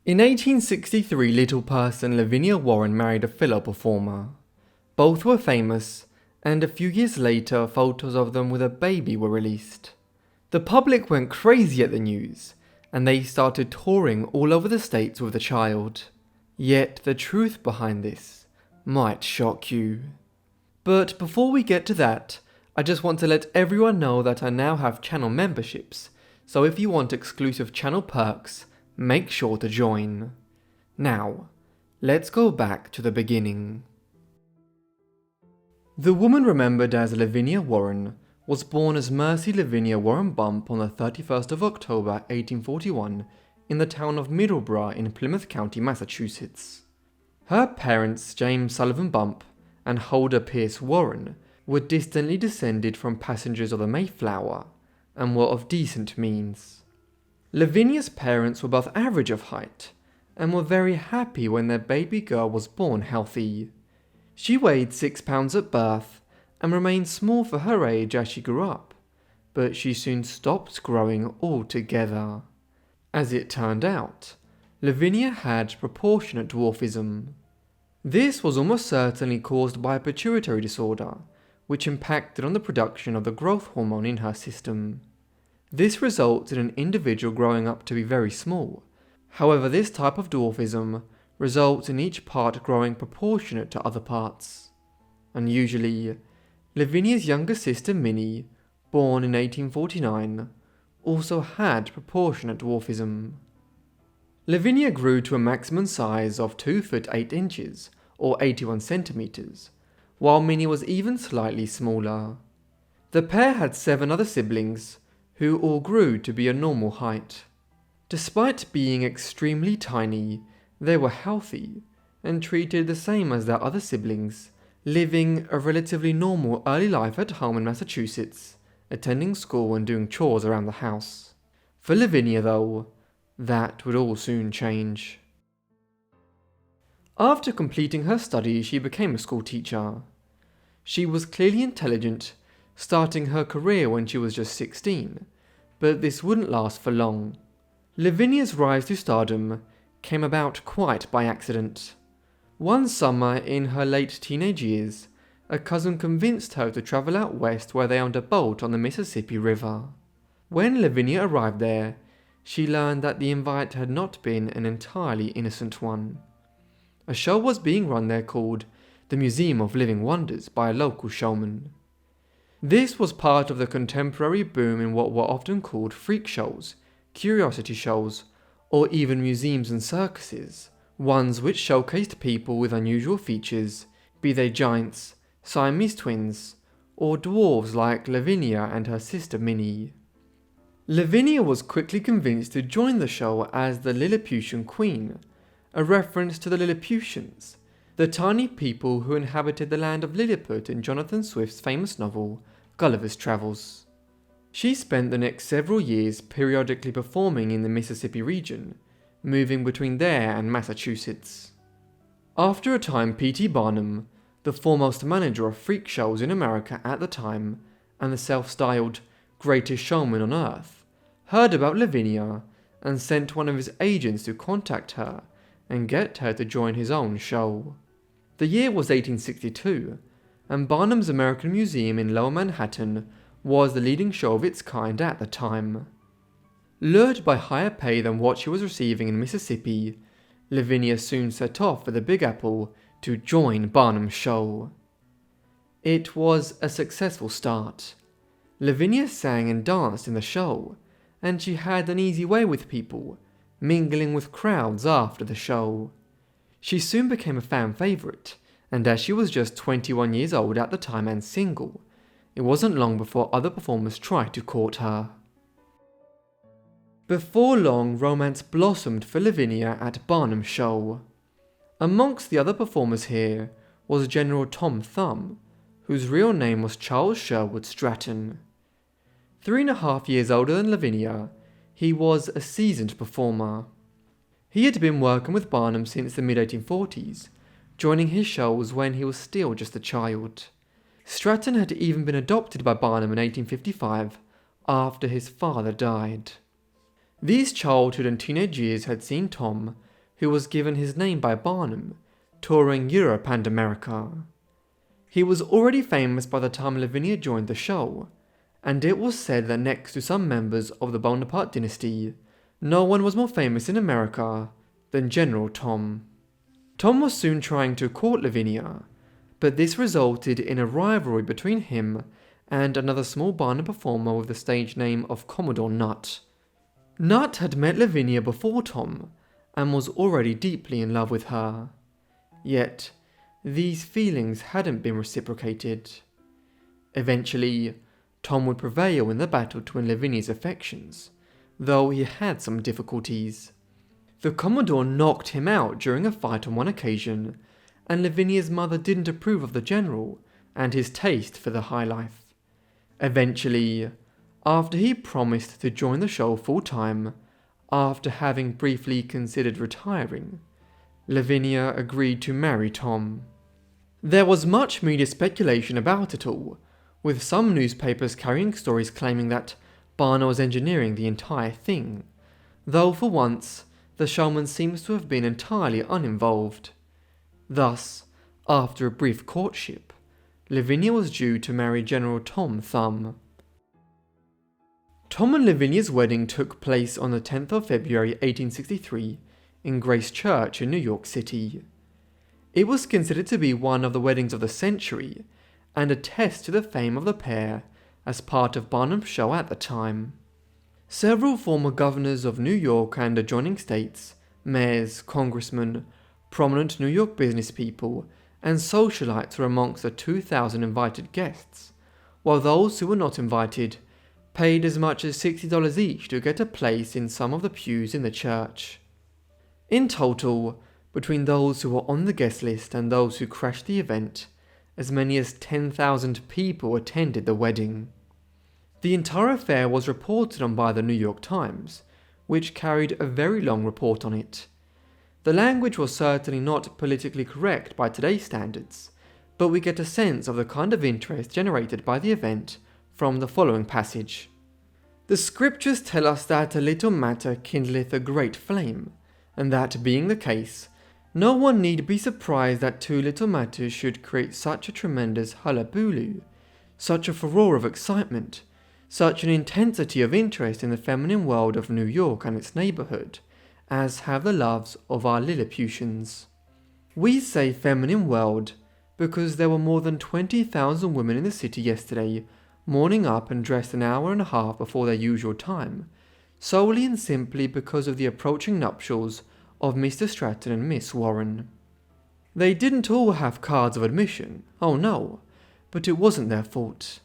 In 1863, little person Lavinia Warren married a fellow performer. Both were famous, and a few years later, photos of them with a baby were released. The public went crazy at the news, and they started touring all over the states with the child. Yet the truth behind this might shock you. But before we get to that, I just want to let everyone know that I now have channel memberships, so if you want exclusive channel perks, make sure to join. Now, let's go back to the beginning. The woman remembered as Lavinia Warren was born as Mercy Lavinia Warren Bump on the 31st of October 1841 in the town of Middleborough in Plymouth County, Massachusetts. Her parents, James Sullivan Bump and Huldah Pierce Warren, were distantly descended from passengers of the Mayflower and were of decent means. Lavinia's parents were above average of height and were very happy when their baby girl was born healthy. She weighed 6 pounds at birth and remained small for her age as she grew up, but she soon stopped growing altogether. As it turned out, Lavinia had proportionate dwarfism. This was almost certainly caused by a pituitary disorder, which impacted on the production of the growth hormone in her system. This results in an individual growing up to be very small. However, this type of dwarfism results in each part growing proportionate to other parts. Unusually, Lavinia's younger sister Minnie, born in 1849, also had proportionate dwarfism. Lavinia grew to a maximum size of 2 foot 8 inches, or 81 centimeters, while Minnie was even slightly smaller. The pair had 7 other siblings, who all grew to be a normal height. Despite being extremely tiny, they were healthy and treated the same as their other siblings, living a relatively normal early life at home in Massachusetts, attending school and doing chores around the house. For Lavinia, though, that would all soon change. After completing her studies, she became a school teacher. She was clearly intelligent, starting her career when she was just 16, but this wouldn't last for long. Lavinia's rise to stardom came about quite by accident. One summer in her late teenage years, a cousin convinced her to travel out west where they owned a boat on the Mississippi River. When Lavinia arrived there, she learned that the invite had not been an entirely innocent one. A show was being run there called the Museum of Living Wonders by a local showman. This was part of the contemporary boom in what were often called freak shows, curiosity shows, or even museums and circuses, ones which showcased people with unusual features, be they giants, Siamese twins, or dwarves like Lavinia and her sister Minnie. Lavinia was quickly convinced to join the show as the Lilliputian Queen, a reference to the Lilliputians, the tiny people who inhabited the land of Lilliput in Jonathan Swift's famous novel, Gulliver's Travels. She spent the next several years periodically performing in the Mississippi region, moving between there and Massachusetts. After a time, P.T. Barnum, the foremost manager of freak shows in America at the time, and the self-styled greatest showman on earth, heard about Lavinia and sent one of his agents to contact her and get her to join his own show. The year was 1862, and Barnum's American Museum in Lower Manhattan was the leading show of its kind at the time. Lured by higher pay than what she was receiving in Mississippi, Lavinia soon set off for the Big Apple to join Barnum's show. It was a successful start. Lavinia sang and danced in the show, and she had an easy way with people, mingling with crowds after the show. She soon became a fan favourite, and as she was just 21 years old at the time and single, it wasn't long before other performers tried to court her. Before long, romance blossomed for Lavinia at Barnum's show. Amongst the other performers here was General Tom Thumb, whose real name was Charles Sherwood Stratton. 3.5 years older than Lavinia, he was a seasoned performer. He had been working with Barnum since the mid-1840s, joining his shows when he was still just a child. Stratton had even been adopted by Barnum in 1855 after his father died. These childhood and teenage years had seen Tom who was given his name by Barnum, touring Europe and America. He was already famous by the time Lavinia joined the show, and it was said that next to some members of the Bonaparte dynasty, no one was more famous in America than General Tom. Tom was soon trying to court Lavinia, but this resulted in a rivalry between him and another small Barnum performer with the stage name of Commodore Nutt. Nutt had met Lavinia before Tom and was already deeply in love with her. Yet, these feelings hadn't been reciprocated. Eventually, Tom would prevail in the battle to win Lavinia's affections, though he had some difficulties. The Commodore knocked him out during a fight on one occasion, and Lavinia's mother didn't approve of the general and his taste for the high life. Eventually, after he promised to join the show full-time, after having briefly considered retiring, Lavinia agreed to marry Tom. There was much media speculation about it all, with some newspapers carrying stories claiming that Barnum was engineering the entire thing, though for once, the showman seems to have been entirely uninvolved. Thus, after a brief courtship, Lavinia was due to marry General Tom Thumb. Tom and Lavinia's wedding took place on the 10th of February 1863 in Grace Church in New York City. It was considered to be one of the weddings of the century and a test to the fame of the pair as part of Barnum's show at the time. Several former governors of New York and adjoining states, mayors, congressmen, prominent New York business people, and socialites were amongst the 2,000 invited guests, while those who were not invited paid as much as $60 each to get a place in some of the pews in the church. In total, between those who were on the guest list and those who crashed the event, as many as 10,000 people attended the wedding. The entire affair was reported on by the New York Times, which carried a very long report on it. The language was certainly not politically correct by today's standards, but we get a sense of the kind of interest generated by the event from the following passage. The scriptures tell us that a little matter kindleth a great flame, and that being the case, no one need be surprised that two little matters should create such a tremendous hullabaloo, such a furore of excitement, such an intensity of interest in the feminine world of New York and its neighbourhood, as have the loves of our Lilliputians. We say feminine world because there were more than 20,000 women in the city yesterday, morning up and dressed an hour and a half before their usual time, solely and simply because of the approaching nuptials of Mr. Stratton and Miss Warren. They didn't all have cards of admission, oh no, but it wasn't their fault.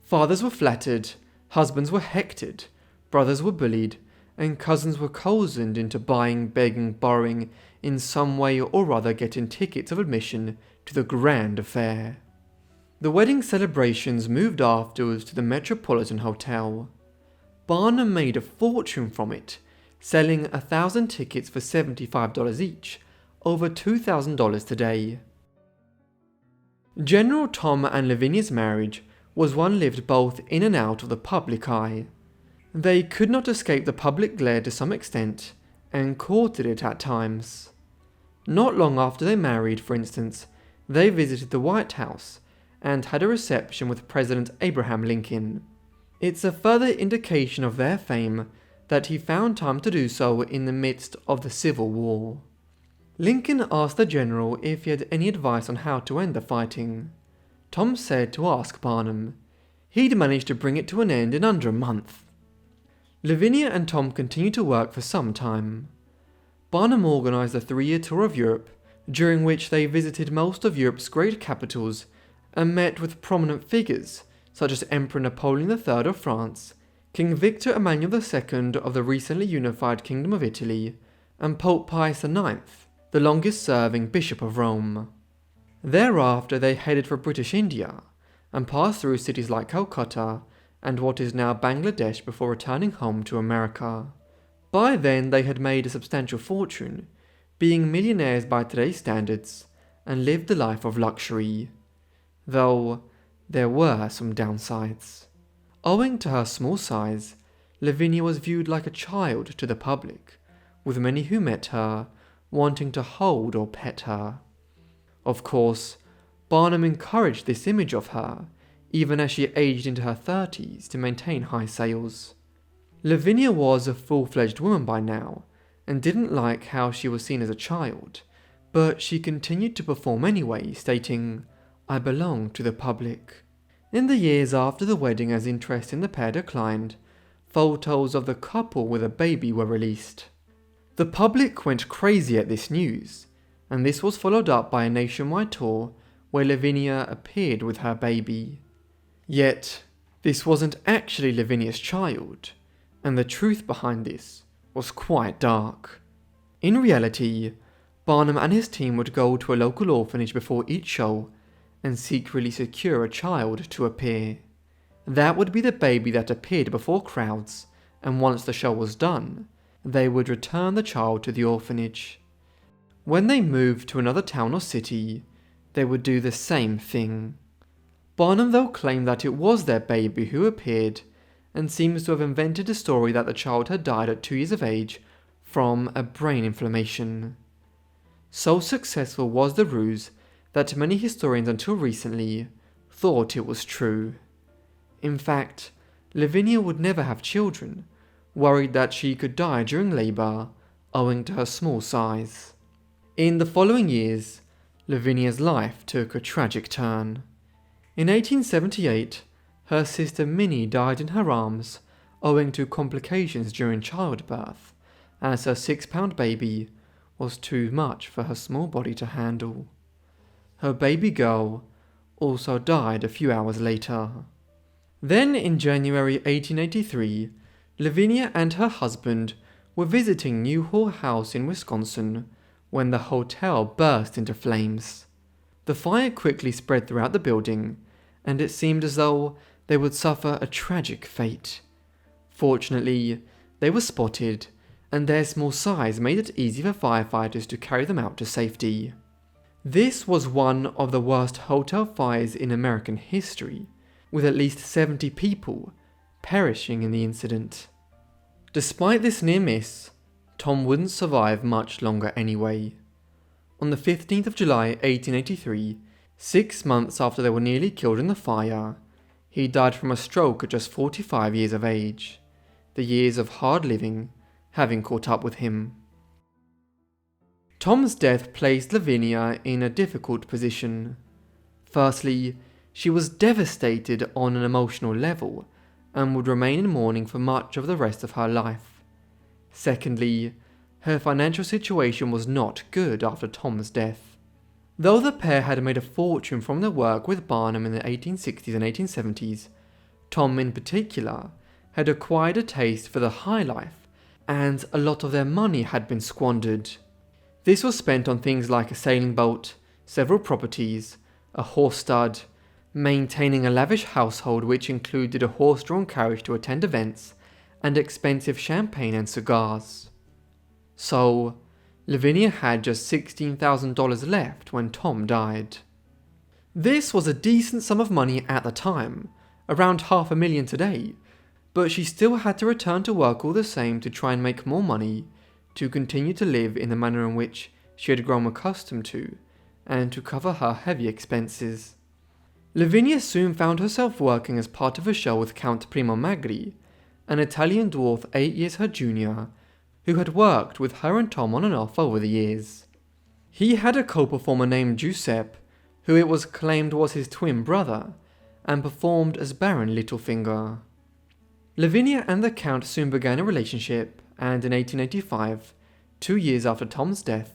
Fathers were flattered, husbands were hectored, brothers were bullied, and cousins were cozened into buying, begging, borrowing, in some way or other getting tickets of admission to the grand affair. The wedding celebrations moved afterwards to the Metropolitan Hotel. Barnum made a fortune from it, selling 1,000 tickets for $75 each, over $2,000 today. General Tom and Lavinia's marriage was one lived both in and out of the public eye. They could not escape the public glare to some extent, and courted it at times. Not long after they married, for instance, they visited the White House and had a reception with President Abraham Lincoln. It's a further indication of their fame that he found time to do so in the midst of the Civil War. Lincoln asked the general if he had any advice on how to end the fighting. Tom said to ask Barnum. He'd managed to bring it to an end in under a month. Lavinia and Tom continued to work for some time. Barnum organised a 3-year tour of Europe, during which they visited most of Europe's great capitals and met with prominent figures such as Emperor Napoleon III of France, King Victor Emmanuel II of the recently unified Kingdom of Italy, and Pope Pius IX, the longest-serving Bishop of Rome. Thereafter they headed for British India, and passed through cities like Calcutta and what is now Bangladesh before returning home to America. By then they had made a substantial fortune, being millionaires by today's standards, and lived a life of luxury. Though there were some downsides. Owing to her small size, Lavinia was viewed like a child to the public, with many who met her wanting to hold or pet her. Of course, Barnum encouraged this image of her, even as she aged into her 30s to maintain high sales. Lavinia was a full-fledged woman by now, and didn't like how she was seen as a child, but she continued to perform anyway, stating, "I belong to the public." In the years after the wedding, as interest in the pair declined, photos of the couple with a baby were released. The public went crazy at this news, and this was followed up by a nationwide tour where Lavinia appeared with her baby. Yet, this wasn't actually Lavinia's child, and the truth behind this was quite dark. In reality, Barnum and his team would go to a local orphanage before each show and secretly secure a child to appear. That would be the baby that appeared before crowds, and once the show was done, they would return the child to the orphanage. When they moved to another town or city, they would do the same thing. Barnum though claimed that it was their baby who appeared, and seems to have invented a story that the child had died at 2 years of age from a brain inflammation. So successful was the ruse that many historians until recently thought it was true. In fact, Lavinia would never have children, worried that she could die during labour owing to her small size. In the following years, Lavinia's life took a tragic turn. In 1878, her sister Minnie died in her arms owing to complications during childbirth, as her 6-pound baby was too much for her small body to handle. Her baby girl also died a few hours later. Then in January 1883, Lavinia and her husband were visiting Newhall House in Wisconsin when the hotel burst into flames. The fire quickly spread throughout the building, and it seemed as though they would suffer a tragic fate. Fortunately, they were spotted, and their small size made it easy for firefighters to carry them out to safety. This was one of the worst hotel fires in American history, with at least 70 people perishing in the incident. Despite this near miss, Tom wouldn't survive much longer anyway. On the 15th of July 1883, 6 months after they were nearly killed in the fire, he died from a stroke at just 45 years of age, the years of hard living having caught up with him. Tom's death placed Lavinia in a difficult position. Firstly, she was devastated on an emotional level and would remain in mourning for much of the rest of her life. Secondly, her financial situation was not good after Tom's death. Though the pair had made a fortune from their work with Barnum in the 1860s and 1870s, Tom in particular had acquired a taste for the high life, and a lot of their money had been squandered. This was spent on things like a sailing boat, several properties, a horse stud, maintaining a lavish household which included a horse-drawn carriage to attend events, and expensive champagne and cigars. So, Lavinia had just $16,000 left when Tom died. This was a decent sum of money at the time, around $500,000 today, but she still had to return to work all the same to try and make more money, to continue to live in the manner in which she had grown accustomed to, and to cover her heavy expenses. Lavinia soon found herself working as part of a show with Count Primo Magri, an Italian dwarf 8 years her junior, who had worked with her and Tom on and off over the years. He had a co-performer named Giuseppe, who it was claimed was his twin brother, and performed as Baron Littlefinger. Lavinia and the Count soon began a relationship, and in 1885, 2 years after Tom's death,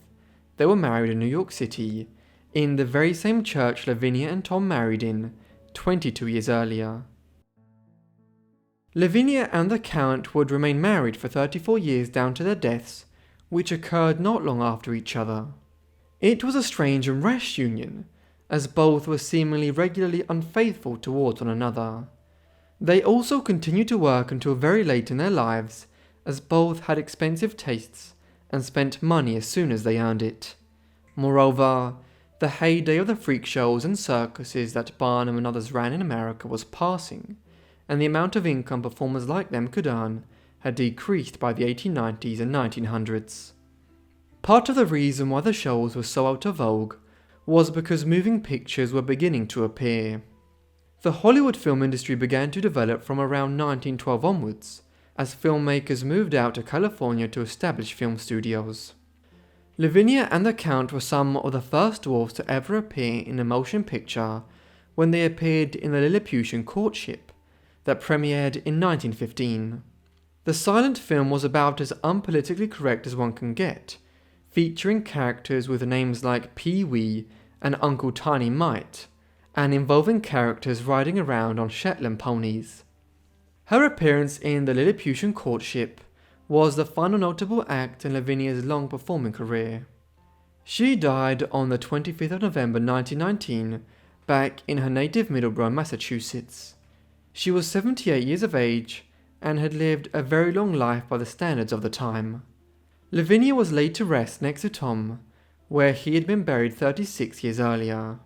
they were married in New York City, in the very same church Lavinia and Tom married in 22 years earlier. Lavinia and the Count would remain married for 34 years down to their deaths, which occurred not long after each other. It was a strange and rash union, as both were seemingly regularly unfaithful towards one another. They also continued to work until very late in their lives, as both had expensive tastes and spent money as soon as they earned it. Moreover, the heyday of the freak shows and circuses that Barnum and others ran in America was passing, and the amount of income performers like them could earn had decreased by the 1890s and 1900s. Part of the reason why the shows were so out of vogue was because moving pictures were beginning to appear. The Hollywood film industry began to develop from around 1912 onwards, as filmmakers moved out to California to establish film studios. Lavinia and the Count were some of the first dwarfs to ever appear in a motion picture when they appeared in the Lilliputian Courtship that premiered in 1915. The silent film was about as unpolitically correct as one can get, featuring characters with names like Pee-wee and Uncle Tiny Mite, and involving characters riding around on Shetland ponies. Her appearance in the Lilliputian Courtship was the final notable act in Lavinia's long performing career. She died on the 25th of November 1919 back in her native Middleborough, Massachusetts. She was 78 years of age and had lived a very long life by the standards of the time. Lavinia was laid to rest next to Tom, where he had been buried 36 years earlier.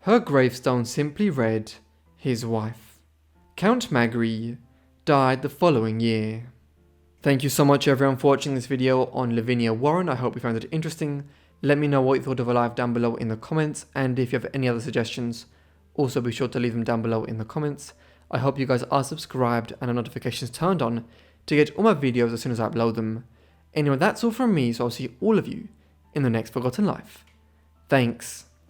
Her gravestone simply read, his wife. Count Magri died the following year. Thank you so much everyone for watching this video on Lavinia Warren. I hope you found it interesting. Let me know what you thought of her life down below in the comments, and if you have any other suggestions, also be sure to leave them down below in the comments. I hope you guys are subscribed and have notifications turned on to get all my videos as soon as I upload them. Anyway, that's all from me, so I'll see all of you in the next Forgotten Life. Thanks.